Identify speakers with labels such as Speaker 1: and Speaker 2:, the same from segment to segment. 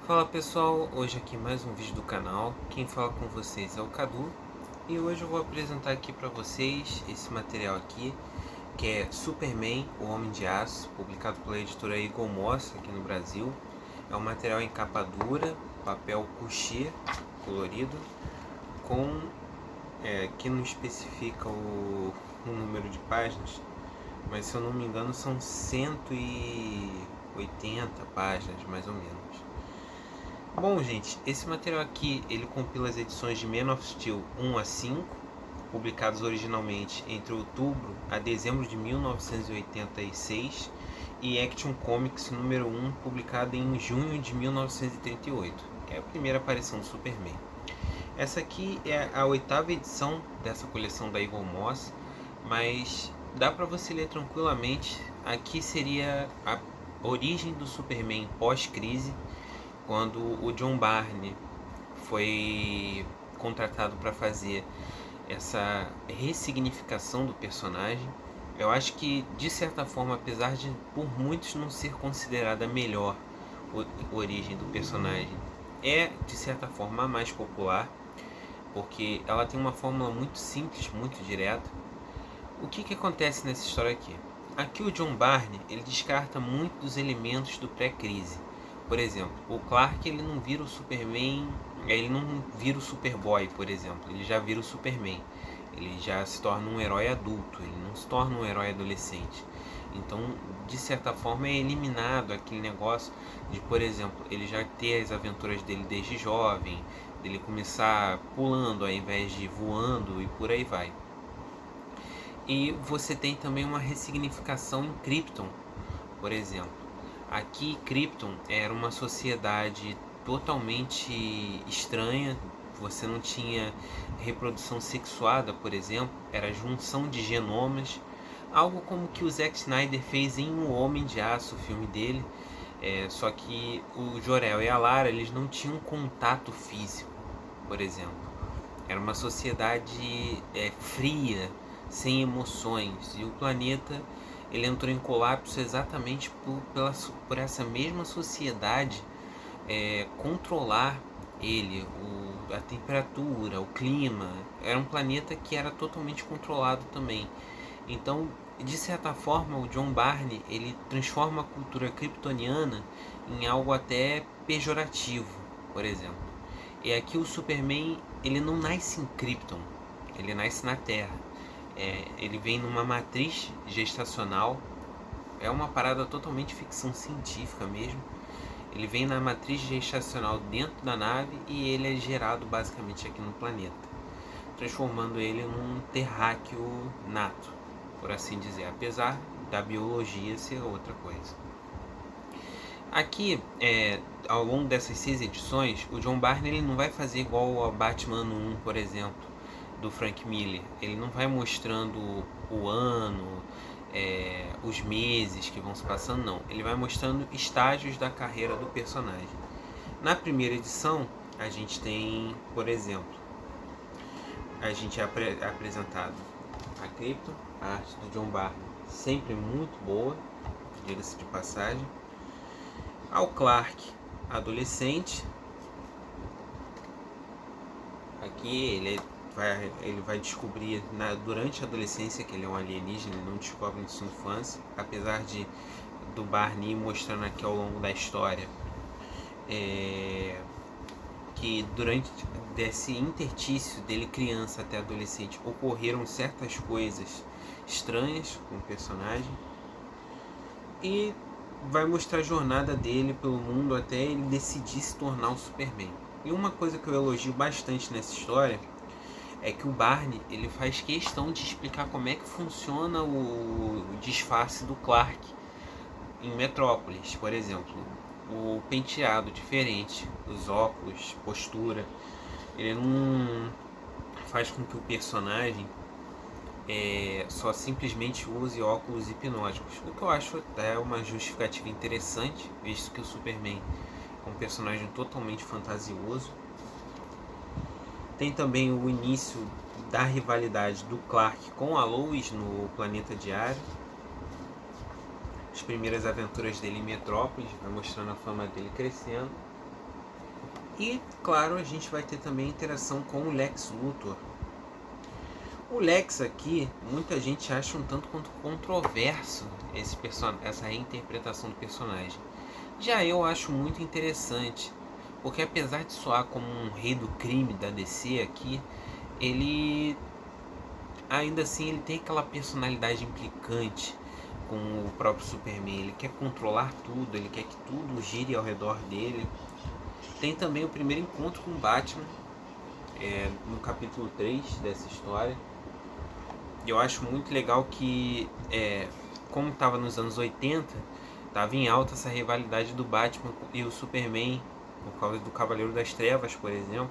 Speaker 1: Fala pessoal, hoje aqui mais um vídeo do canal. Quem fala com vocês é o Cadu e hoje eu vou apresentar aqui para vocês esse material aqui que é Superman, o Homem de Aço, publicado pela editora Eagle Moss aqui no Brasil. É um material em capa dura, papel couché colorido, com aqui não especifica o número de páginas, mas se eu não me engano são 180 páginas mais ou menos. Bom, gente, esse material aqui, ele compila as edições de Man of Steel 1 a 5, publicados originalmente entre outubro a dezembro de 1986, e Action Comics número 1, publicado em junho de 1938, que é a primeira aparição do Superman. Essa aqui é a 8ª edição dessa coleção da Eagle Moss, mas dá para você ler tranquilamente. Aqui seria a origem do Superman pós-crise, quando o John Byrne foi contratado para fazer essa ressignificação do personagem. Eu acho que, de certa forma, apesar de por muitos não ser considerada a melhor origem do personagem, é de certa forma a mais popular, porque ela tem uma fórmula muito simples, muito direta. O que acontece nessa história aqui? Aqui o John Byrne ele descarta muito dos elementos do pré-crise. Por exemplo, o Clark ele não vira o Superman, ele não vira o Superboy, por exemplo, ele já vira o Superman. Ele já se torna um herói adulto, ele não se torna um herói adolescente. Então, de certa forma, é eliminado aquele negócio de, por exemplo, ele já ter as aventuras dele desde jovem, dele começar pulando ao invés de voando e por aí vai. E você tem também uma ressignificação em Krypton, por exemplo. Aqui, Krypton era uma sociedade totalmente estranha. Você não tinha reprodução sexuada, por exemplo. Era junção de genomas. Algo como que o Zack Snyder fez em O Homem de Aço, o filme dele. Só que o Jor-El e a Lara eles não tinham contato físico, por exemplo. Era uma sociedade fria, sem emoções. E o planeta ele entrou em colapso exatamente por essa mesma sociedade controlar ele, a temperatura, o clima. Era um planeta que era totalmente controlado também. Então, de certa forma, o John Byrne ele transforma a cultura kryptoniana em algo até pejorativo, por exemplo. E aqui o Superman ele não nasce em Krypton, ele nasce na Terra. Ele vem numa matriz gestacional, é uma parada totalmente ficção científica mesmo. Ele vem na matriz gestacional dentro da nave e ele é gerado basicamente aqui no planeta, transformando ele num terráqueo nato, por assim dizer, apesar da biologia ser outra coisa. Aqui, ao longo dessas 6 edições, o John Byrne ele não vai fazer igual ao Batman 1, por exemplo, do Frank Miller. Ele não vai mostrando o ano, os meses que vão se passando, não. Ele vai mostrando estágios da carreira do personagem. Na primeira edição, a gente tem, por exemplo, a gente é apresentado a Krypton, a arte do John Byrne, sempre muito boa, diga-se de passagem. Ao Clark, adolescente. Aqui ele vai descobrir durante a adolescência que ele é um alienígena, ele não descobre na sua infância, apesar do Barney mostrando aqui ao longo da história que durante desse interstício dele criança até adolescente ocorreram certas coisas estranhas com o personagem, e vai mostrar a jornada dele pelo mundo até ele decidir se tornar um Superman. E uma coisa que eu elogio bastante nessa história é que o Barney ele faz questão de explicar como é que funciona o disfarce do Clark em Metrópolis, por exemplo. O penteado diferente, os óculos, postura. Ele não faz com que o personagem só simplesmente use óculos hipnóticos, o que eu acho até uma justificativa interessante, visto que o Superman é um personagem totalmente fantasioso. Tem também o início da rivalidade do Clark com a Lois no Planeta Diário, as primeiras aventuras dele em Metrópolis, vai mostrando a fama dele crescendo. E, claro, a gente vai ter também interação com o Lex Luthor. O Lex aqui, muita gente acha um tanto quanto controverso essa reinterpretação do personagem. Já eu acho muito interessante, porque apesar de soar como um rei do crime da DC aqui, ele ainda assim ele tem aquela personalidade implicante com o próprio Superman. Ele quer controlar tudo, ele quer que tudo gire ao redor dele. Tem também o primeiro encontro com o Batman, no capítulo 3 dessa história. Eu acho muito legal que, como estava nos anos 80, estava em alta essa rivalidade do Batman e o Superman, por causa do Cavaleiro das Trevas, por exemplo.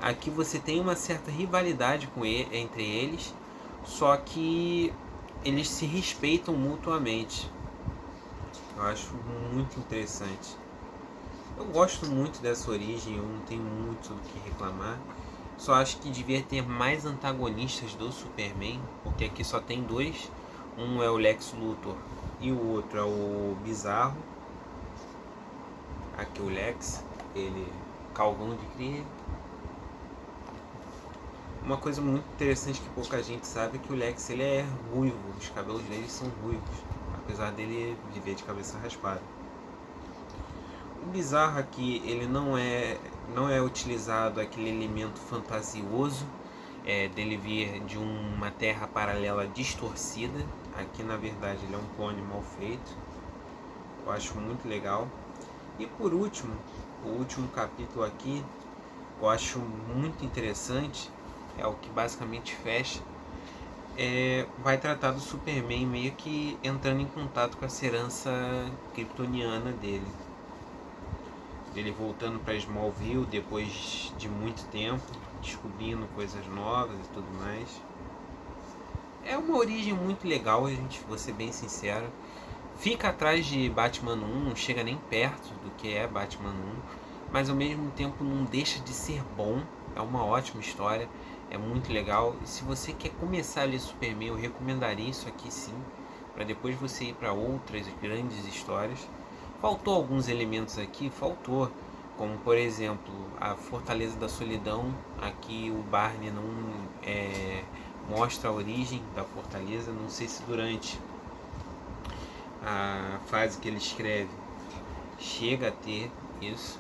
Speaker 1: Aqui você tem uma certa rivalidade entre eles, só que eles se respeitam mutuamente. Eu acho muito interessante. Eu gosto muito dessa origem, eu não tenho muito do que reclamar. Só acho que devia ter mais antagonistas do Superman, porque aqui só tem dois. Um é o Lex Luthor e o outro é o Bizarro. Aqui o Lex, ele calvão de cria. Uma coisa muito interessante que pouca gente sabe é que o Lex ele é ruivo, os cabelos dele são ruivos, apesar dele viver de cabeça raspada. O Bizarro aqui, ele não é utilizado aquele elemento fantasioso dele vir de uma terra paralela distorcida. Aqui na verdade ele é um clone mal feito. Eu acho muito legal. E por último, o último capítulo aqui, eu acho muito interessante, é o que basicamente fecha. Vai tratar do Superman meio que entrando em contato com essa herança kryptoniana dele. Ele voltando para Smallville depois de muito tempo, descobrindo coisas novas e tudo mais. É uma origem muito legal, gente, vou ser bem sincero. Fica atrás de Batman 1, não chega nem perto do que é Batman 1, mas ao mesmo tempo não deixa de ser bom. É uma ótima história, é muito legal. E se você quer começar a ler Superman, eu recomendaria isso aqui sim, para depois você ir para outras grandes histórias. Faltou alguns elementos aqui, como por exemplo a Fortaleza da Solidão. Aqui o Barney não mostra a origem da fortaleza, não sei se durante a fase que ele escreve chega a ter isso.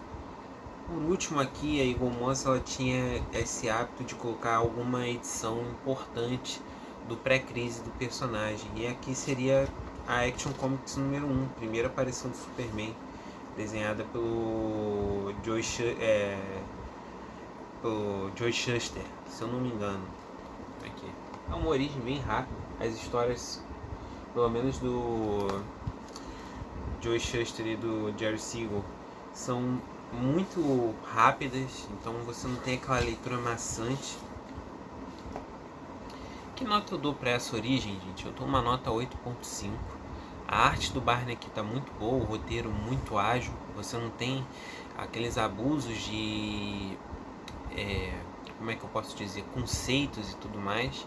Speaker 1: Por último aqui, a Eagle Moss ela tinha esse hábito de colocar alguma edição importante do pré-crise do personagem, e aqui seria a Action Comics número 1, primeira aparição do Superman, desenhada pelo Joe Shuster, se eu não me engano. Aqui é uma origem bem rápida, as histórias, pelo menos do Joe Shuster e do Jerry Siegel, são muito rápidas, então você não tem aquela leitura maçante. Que nota eu dou para essa origem, gente? Eu dou uma nota 8.5. A arte do Barney aqui está muito boa, o roteiro muito ágil, você não tem aqueles abusos de, como é que eu posso dizer, conceitos e tudo mais.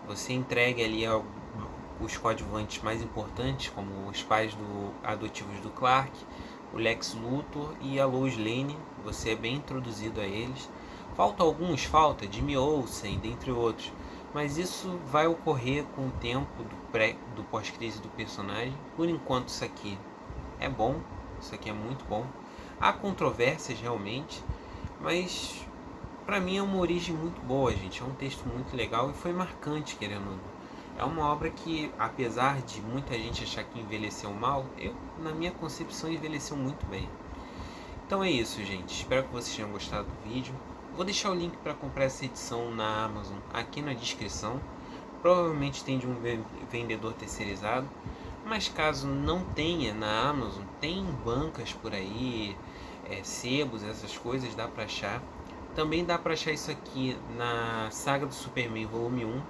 Speaker 1: Você entrega ali os coadjuvantes mais importantes, como os pais adotivos do Clark, o Lex Luthor e a Lois Lane. Você é bem introduzido a eles. Falta Jimmy Olsen, dentre outros, mas isso vai ocorrer com o tempo do pós-crise do personagem. Por enquanto isso aqui é bom, isso aqui é muito bom. Há controvérsias realmente, mas pra mim é uma origem muito boa, gente. É um texto muito legal e foi marcante, querendo ou não. É uma obra que, apesar de muita gente achar que envelheceu mal, na minha concepção, envelheceu muito bem. Então é isso, gente. Espero que vocês tenham gostado do vídeo. Vou deixar o link para comprar essa edição na Amazon aqui na descrição. Provavelmente tem de um vendedor terceirizado, mas caso não tenha na Amazon, tem bancas por aí, sebos, essas coisas, dá para achar. Também dá para achar isso aqui na Saga do Superman volume 1,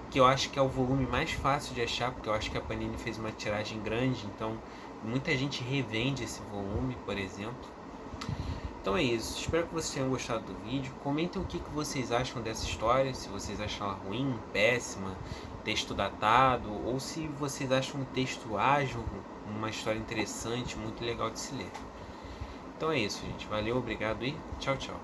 Speaker 1: que eu acho que é o volume mais fácil de achar, porque eu acho que a Panini fez uma tiragem grande, então muita gente revende esse volume, por exemplo. Então é isso, espero que vocês tenham gostado do vídeo. Comentem o que vocês acham dessa história, se vocês acham ela ruim, péssima, texto datado, ou se vocês acham um texto ágil, uma história interessante, muito legal de se ler. Então é isso, gente. Valeu, obrigado e tchau, tchau.